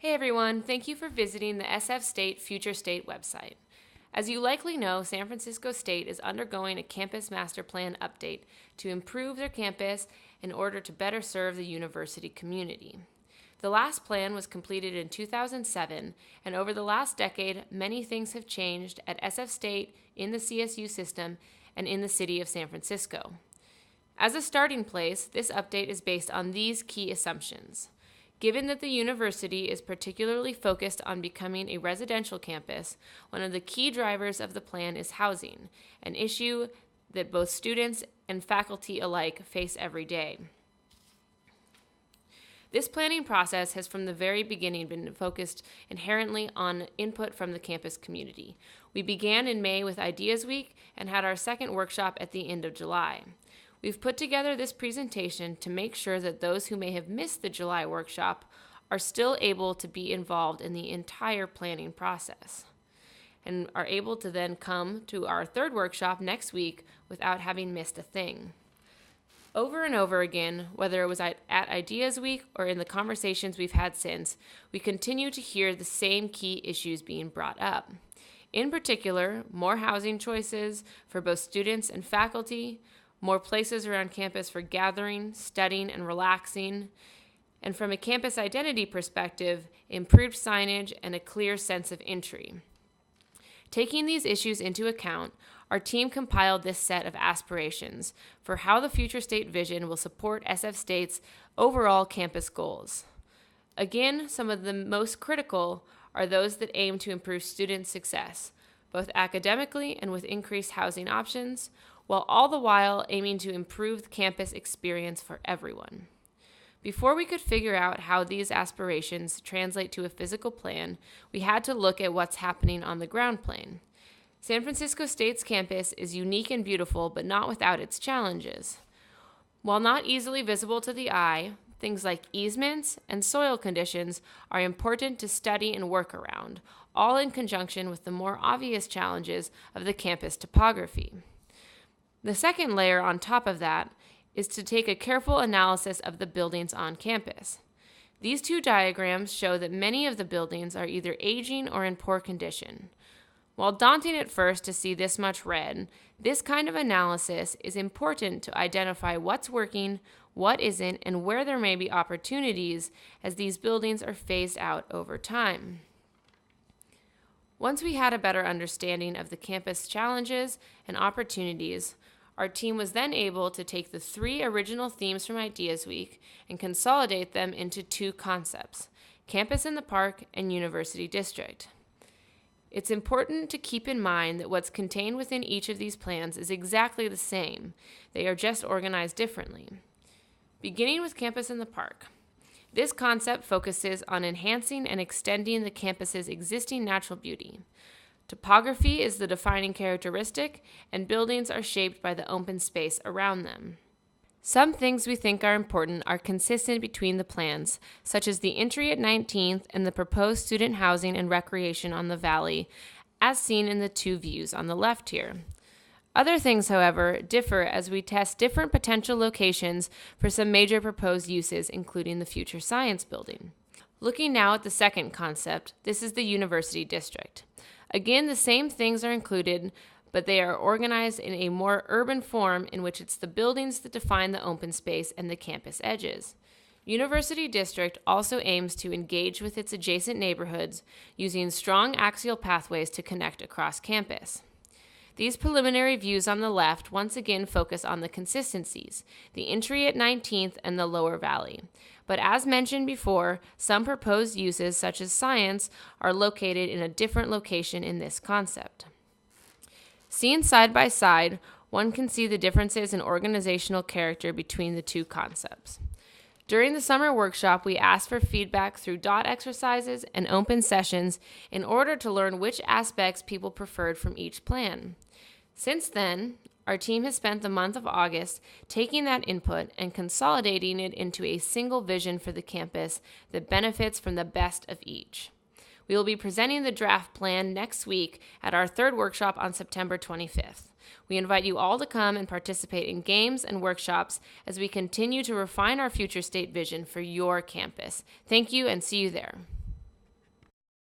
Hey everyone, thank you for visiting the SF State Future State website. As you likely know, San Francisco State is undergoing a campus master plan update to improve their campus in order to better serve the university community. The last plan was completed in 2007, and over the last decade, many things have changed at SF State, in the CSU system, and in the city of San Francisco. As a starting place, this update is based on these key assumptions. Given that the university is particularly focused on becoming a residential campus, one of the key drivers of the plan is housing, an issue that both students and faculty alike face every day. This planning process has from the very beginning been focused inherently on input from the campus community. We began in May with Ideas Week and had our second workshop at the end of July. We've put together this presentation to make sure that those who may have missed the July workshop are still able to be involved in the entire planning process and are able to then come to our third workshop next week without having missed a thing. Over and over again, whether it was at Ideas Week or in the conversations we've had since, we continue to hear the same key issues being brought up. In particular, more housing choices for both students and faculty, more places around campus for gathering, studying, and relaxing, and from a campus identity perspective, improved signage and a clear sense of entry. Taking these issues into account, our team compiled this set of aspirations for how the future state vision will support SF State's overall campus goals. Again, some of the most critical are those that aim to improve student success, both academically and with increased housing options, while all the while aiming to improve the campus experience for everyone. Before we could figure out how these aspirations translate to a physical plan, we had to look at what's happening on the ground plane. San Francisco State's campus is unique and beautiful, but not without its challenges. While not easily visible to the eye, things like easements and soil conditions are important to study and work around, all in conjunction with the more obvious challenges of the campus topography. The second layer on top of that is to take a careful analysis of the buildings on campus. These two diagrams show that many of the buildings are either aging or in poor condition. While daunting at first to see this much red, this kind of analysis is important to identify what's working, what isn't, and where there may be opportunities as these buildings are phased out over time. Once we had a better understanding of the campus challenges and opportunities, our team was then able to take the three original themes from Ideas Week and consolidate them into two concepts: Campus in the Park and University District. It's important to keep in mind that what's contained within each of these plans is exactly the same. They are just organized differently. Beginning with Campus in the Park. This concept focuses on enhancing and extending the campus's existing natural beauty. Topography is the defining characteristic, and buildings are shaped by the open space around them. Some things we think are important are consistent between the plans, such as the entry at 19th and the proposed student housing and recreation on the valley, as seen in the two views on the left here. Other things, however, differ as we test different potential locations for some major proposed uses, including the future science building. Looking now at the second concept, this is the University District. Again, the same things are included, but they are organized in a more urban form in which it's the buildings that define the open space and the campus edges. University District also aims to engage with its adjacent neighborhoods using strong axial pathways to connect across campus. These preliminary views on the left once again focus on the consistencies, the entry at 19th and the lower valley. But as mentioned before, some proposed uses, such as science, are located in a different location in this concept. Seen side by side, one can see the differences in organizational character between the two concepts. During the summer workshop, we asked for feedback through dot exercises and open sessions in order to learn which aspects people preferred from each plan. Since then, our team has spent the month of August taking that input and consolidating it into a single vision for the campus that benefits from the best of each. We will be presenting the draft plan next week at our third workshop on September 25th. We invite you all to come and participate in games and workshops as we continue to refine our future state vision for your campus. Thank you and see you there.